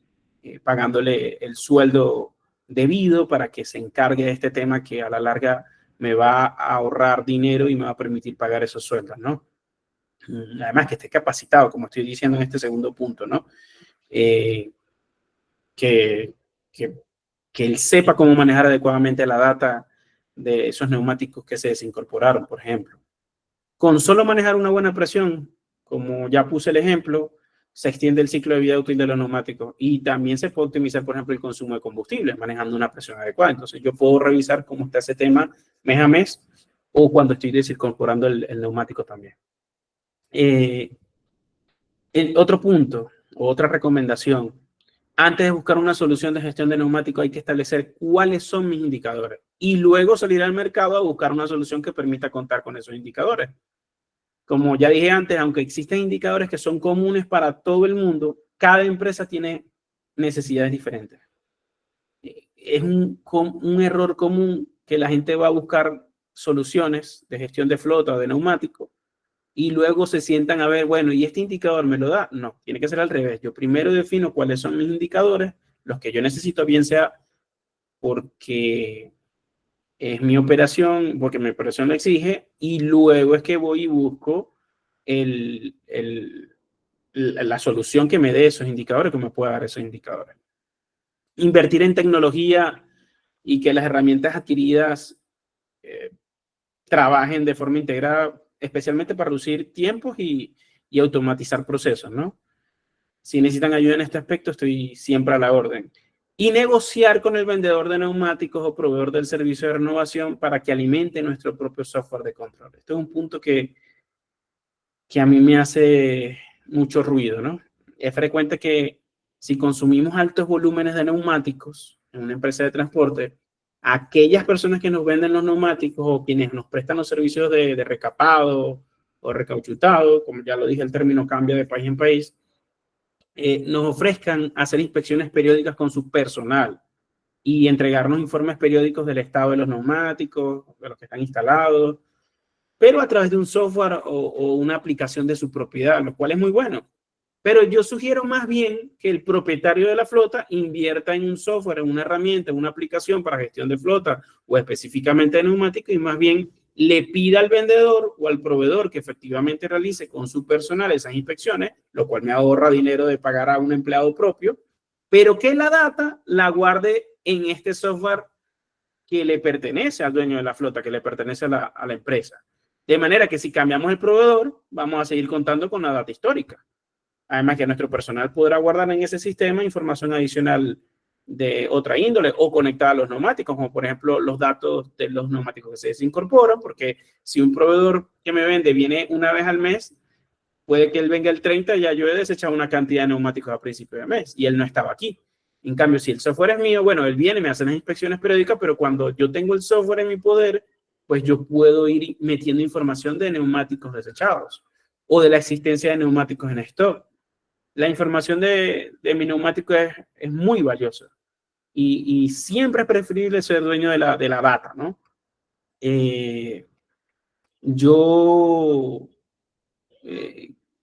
Speaker 2: pagándole el sueldo debido para que se encargue de este tema que a la larga me va a ahorrar dinero y me va a permitir pagar esos sueldos, ¿no? Además que esté capacitado, como estoy diciendo en este segundo punto, ¿no? Que él sepa cómo manejar adecuadamente la data de esos neumáticos que se desincorporaron, por ejemplo. Con solo manejar una buena presión, como ya puse el ejemplo, se extiende el ciclo de vida útil de los neumáticos y también se puede optimizar, por ejemplo, el consumo de combustible manejando una presión adecuada. Entonces yo puedo revisar cómo está ese tema mes a mes o cuando estoy desincorporando el neumático también. Otro punto, otra recomendación. Antes de buscar una solución de gestión de neumáticos hay que establecer cuáles son mis indicadores y luego salir al mercado a buscar una solución que permita contar con esos indicadores. Como ya dije antes, aunque existen indicadores que son comunes para todo el mundo, cada empresa tiene necesidades diferentes. Es un error común que la gente va a buscar soluciones de gestión de flota o de neumáticos y luego se sientan a ver, bueno, ¿y este indicador me lo da? No, tiene que ser al revés. Yo primero defino cuáles son mis indicadores, los que yo necesito, bien sea porque es mi operación, porque mi operación lo exige, y luego es que voy y busco la solución que me dé esos indicadores, que me pueda dar esos indicadores. Invertir en tecnología y que las herramientas adquiridas trabajen de forma integrada, especialmente para reducir tiempos y automatizar procesos, ¿no? Si necesitan ayuda en este aspecto, estoy siempre a la orden. Y negociar con el vendedor de neumáticos o proveedor del servicio de renovación para que alimente nuestro propio software de control. Este es un punto que a mí me hace mucho ruido, ¿no? Es frecuente que si consumimos altos volúmenes de neumáticos en una empresa de transporte, aquellas personas que nos venden los neumáticos o quienes nos prestan los servicios de recapado o recauchutado, como ya lo dije, el término cambia de país en país, nos ofrezcan hacer inspecciones periódicas con su personal y entregarnos informes periódicos del estado de los neumáticos, de los que están instalados, pero a través de un software o una aplicación de su propiedad, lo cual es muy bueno. Pero yo sugiero más bien que el propietario de la flota invierta en un software, en una herramienta, en una aplicación para gestión de flota o específicamente de neumáticos y más bien le pida al vendedor o al proveedor que efectivamente realice con su personal esas inspecciones, lo cual me ahorra dinero de pagar a un empleado propio, pero que la data la guarde en este software que le pertenece al dueño de la flota, que le pertenece a la empresa. De manera que si cambiamos el proveedor, vamos a seguir contando con la data histórica. Además que nuestro personal podrá guardar en ese sistema información adicional de otra índole o conectada a los neumáticos, como por ejemplo los datos de los neumáticos que se desincorporan, porque si un proveedor que me vende viene una vez al mes, puede que él venga el 30 y ya yo he desechado una cantidad de neumáticos a principio de mes y él no estaba aquí. En cambio, si el software es mío, bueno, él viene, me hace las inspecciones periódicas, pero cuando yo tengo el software en mi poder, pues yo puedo ir metiendo información de neumáticos desechados o de la existencia de neumáticos en stock. La información de mi neumático es muy valiosa y siempre es preferible ser dueño de la data, ¿no? Yo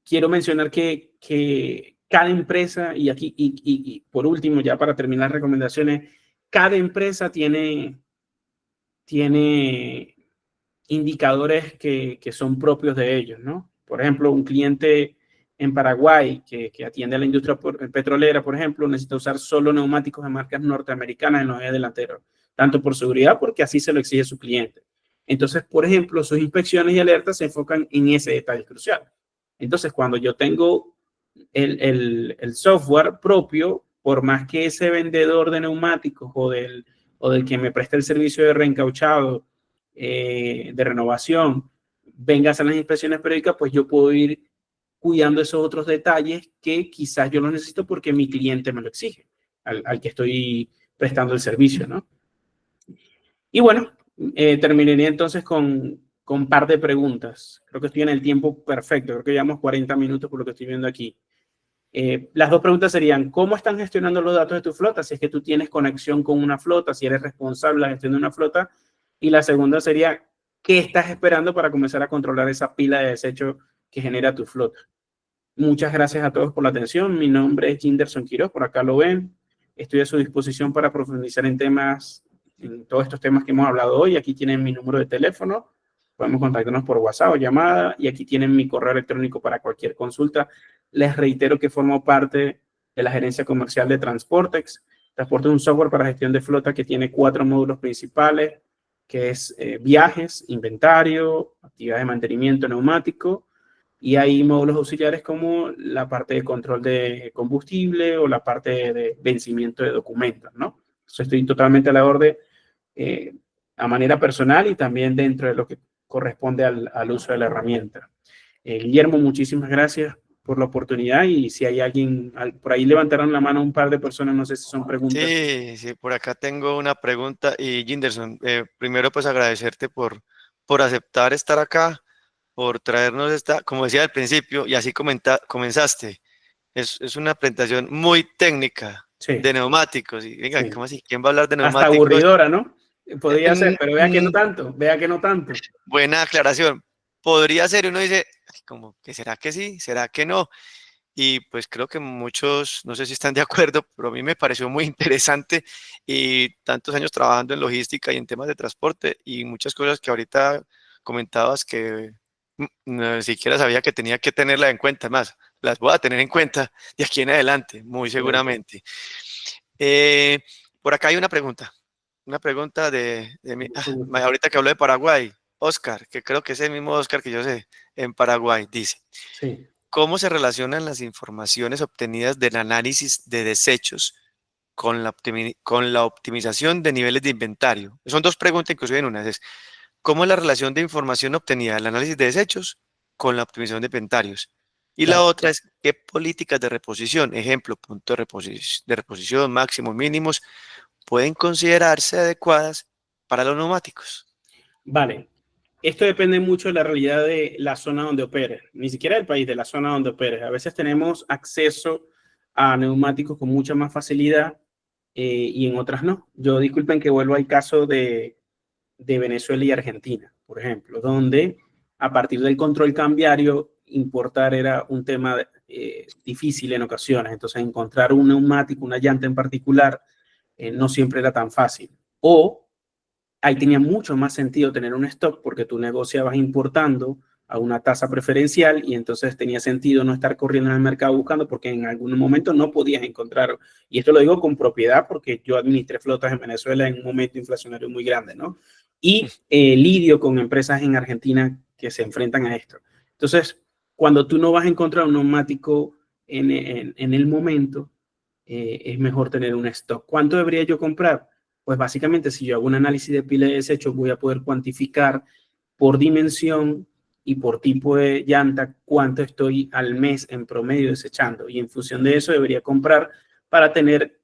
Speaker 2: quiero mencionar que cada empresa, y aquí, y por último, ya para terminar recomendaciones, cada empresa tiene indicadores que son propios de ellos, ¿no? Por ejemplo, un cliente en Paraguay que atiende a la industria petrolera, por ejemplo, necesita usar solo neumáticos de marcas norteamericanas en los ejes delanteros, tanto por seguridad, porque así se lo exige su cliente. Entonces, por ejemplo, sus inspecciones y alertas se enfocan en ese detalle crucial. Entonces, cuando yo tengo el software propio, por más que ese vendedor de neumáticos o del que me presta el servicio de reencauchado, de renovación, venga a hacer las inspecciones periódicas, pues yo puedo ir cuidando esos otros detalles que quizás yo los necesito porque mi cliente me lo exige, al que estoy prestando el servicio, ¿no? Y bueno, terminaría entonces con un par de preguntas. Creo que estoy en el tiempo perfecto, creo que llevamos 40 minutos por lo que estoy viendo aquí. Las dos preguntas serían, ¿cómo están gestionando los datos de tu flota? Si es que tú tienes conexión con una flota, si eres responsable de la gestión de una flota. Y la segunda sería, ¿qué estás esperando para comenzar a controlar esa pila de desechos que genera tu flota? Muchas gracias a todos por la atención. Mi nombre es Jinderson Quiroz, por acá lo ven. Estoy a su disposición para profundizar en todos estos temas que hemos hablado hoy. Aquí tienen mi número de teléfono. Podemos contactarnos por WhatsApp o llamada. Y aquí tienen mi correo electrónico para cualquier consulta. Les reitero que formo parte de la gerencia comercial de Transportex. Transportex es un software para gestión de flota que tiene 4 módulos principales, que es viajes, inventario, actividades de mantenimiento neumático, y hay módulos auxiliares como la parte de control de combustible o la parte de vencimiento de documentos, ¿no? Eso estoy totalmente a la orden a manera personal y también dentro de lo que corresponde al uso de la herramienta. Guillermo, muchísimas gracias por la oportunidad y si hay alguien, por ahí levantaron la mano un par de personas, no sé si son preguntas.
Speaker 1: Sí, por acá tengo una pregunta y Jinderson, primero pues agradecerte por aceptar estar acá, por traernos esta, como decía al principio, y así comenzaste, es una presentación muy técnica de neumáticos, y venga, ¿cómo así? ¿Quién va a hablar de neumáticos?
Speaker 2: Hasta aburridora, ¿no? Podría ser, pero vea que no tanto, vea que no tanto.
Speaker 1: Buena aclaración, podría ser, uno dice, como que será que sí, será que no, y pues creo que muchos, no sé si están de acuerdo, pero a mí me pareció muy interesante y tantos años trabajando en logística y en temas de transporte y muchas cosas que ahorita comentabas que ni siquiera sabía que tenía que tenerlas en cuenta, más las voy a tener en cuenta de aquí en adelante, muy seguramente. Por acá hay una pregunta de mí, ahorita que hablo de Paraguay, Oscar, que creo que es el mismo Oscar que yo sé, en Paraguay, dice,
Speaker 2: sí.
Speaker 1: ¿Cómo se relacionan las informaciones obtenidas del análisis de desechos con la optimización de niveles de inventario? Son dos preguntas, inclusive en una. Es, ¿cómo es la relación de información obtenida del análisis de desechos con la optimización de inventarios? Y la otra es, ¿qué políticas de reposición, ejemplo, punto de reposición, máximos, mínimos, pueden considerarse adecuadas para los neumáticos?
Speaker 2: Vale. Esto depende mucho de la realidad de la zona donde operes, ni siquiera del país, de la zona donde operes. A veces tenemos acceso a neumáticos con mucha más facilidad y en otras no. Yo disculpen que vuelvo al caso de Venezuela y Argentina, por ejemplo, donde a partir del control cambiario, importar era un tema difícil en ocasiones. Entonces, encontrar un neumático, una llanta en particular, no siempre era tan fácil. O ahí tenía mucho más sentido tener un stock porque tú negociabas importando a una tasa preferencial y entonces tenía sentido no estar corriendo en el mercado buscando porque en algún momento no podías encontrar. Y esto lo digo con propiedad porque yo administré flotas en Venezuela en un momento inflacionario muy grande, ¿no? Y lidio con empresas en Argentina que se enfrentan a esto. Entonces, cuando tú no vas a encontrar un neumático en el momento, es mejor tener un stock. ¿Cuánto debería yo comprar? Pues básicamente, si yo hago un análisis de pila de desecho, voy a poder cuantificar por dimensión y por tipo de llanta cuánto estoy al mes en promedio desechando. Y en función de eso debería comprar para tener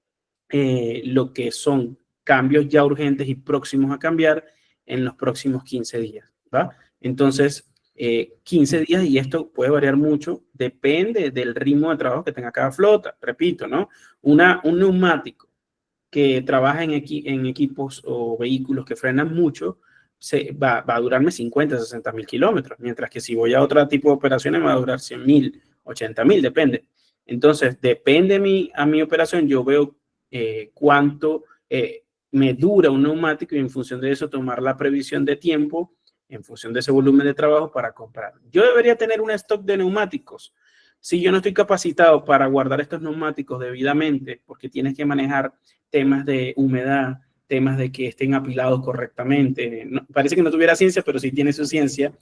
Speaker 2: lo que son cambios ya urgentes y próximos a cambiar en los próximos 15 días. ¿Va? Entonces, 15 días, y esto puede variar mucho, depende del ritmo de trabajo que tenga cada flota. Repito, ¿no? Un neumático que trabaja en equipos o vehículos que frenan mucho, va a durarme 50, 60 mil kilómetros, mientras que si voy a otro tipo de operaciones me va a durar 100 mil, 80 mil, depende. Entonces, depende a mi operación, yo veo cuánto me dura un neumático y en función de eso tomar la previsión de tiempo en función de ese volumen de trabajo para comprar. Yo debería tener un stock de neumáticos. Si yo no estoy capacitado para guardar estos neumáticos debidamente, porque tienes que manejar temas de humedad, temas de que estén apilados correctamente. No, parece que no tuviera ciencia, pero sí tiene su ciencia.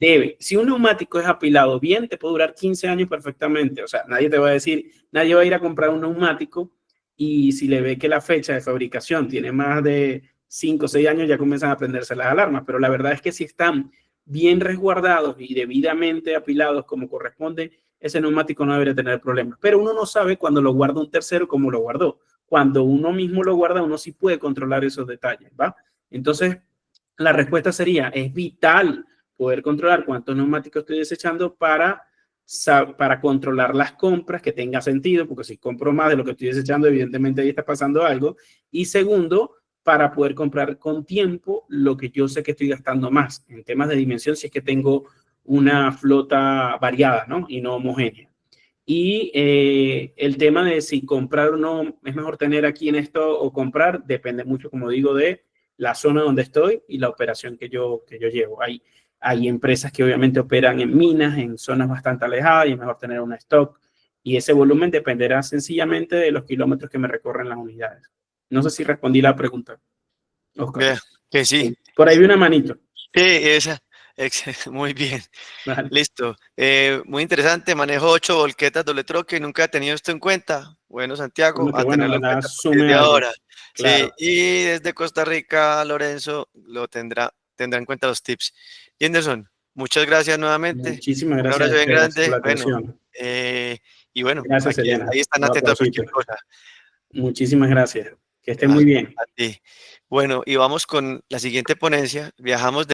Speaker 2: Debe. Si un neumático es apilado bien, te puede durar 15 años perfectamente. O sea, nadie te va a decir, nadie va a ir a comprar un neumático y si le ve que la fecha de fabricación tiene más de 5 o 6 años, ya comienzan a prenderse las alarmas. Pero la verdad es que si están bien resguardados y debidamente apilados como corresponde, ese neumático no debería tener problemas. Pero uno no sabe cuando lo guarda un tercero cómo lo guardó. Cuando uno mismo lo guarda, uno sí puede controlar esos detalles, ¿va? Entonces, la respuesta sería, es vital poder controlar cuántos neumáticos estoy desechando para controlar las compras, que tenga sentido, porque si compro más de lo que estoy desechando, evidentemente ahí está pasando algo. Y segundo, para poder comprar con tiempo lo que yo sé que estoy gastando más en temas de dimensión, si es que tengo una flota variada, ¿no? Y no homogénea. Y el tema de si comprar o no, es mejor tener aquí en esto o comprar, depende mucho, como digo, de la zona donde estoy y la operación que yo llevo. Hay empresas que obviamente operan en minas, en zonas bastante alejadas, y es mejor tener un stock. Y ese volumen dependerá sencillamente de los kilómetros que me recorren las unidades. No sé si respondí la pregunta, Oscar.
Speaker 1: Vea, que sí.
Speaker 2: Por ahí vi una manito.
Speaker 1: Sí, esa. Muy bien.
Speaker 2: Vale.
Speaker 1: Listo. Muy interesante. Manejo 8 volquetas doble troque. Nunca he tenido esto en cuenta. Bueno, Santiago,
Speaker 2: Bueno, que
Speaker 1: a
Speaker 2: bueno,
Speaker 1: tenerlo en
Speaker 2: ojalá
Speaker 1: cuenta a partir
Speaker 2: sume
Speaker 1: de
Speaker 2: algo.
Speaker 1: ahora.
Speaker 2: Claro.
Speaker 1: Sí, y desde Costa Rica, Lorenzo lo tendrá en cuenta los tips. Y Anderson, muchas gracias nuevamente.
Speaker 2: Muchísimas
Speaker 1: Un
Speaker 2: gracias a
Speaker 1: abrazo bien
Speaker 2: ustedes por
Speaker 1: grande.
Speaker 2: la
Speaker 1: Bueno,
Speaker 2: atención.
Speaker 1: y bueno,
Speaker 2: Gracias,
Speaker 1: aquí
Speaker 2: Elena.
Speaker 1: ahí están
Speaker 2: Los
Speaker 1: atentos a cualquier
Speaker 2: aplausitos.
Speaker 1: cosa.
Speaker 2: Muchísimas gracias. Que estén
Speaker 1: A,
Speaker 2: muy bien.
Speaker 1: a ti. Bueno, y vamos con la siguiente ponencia. Viajamos de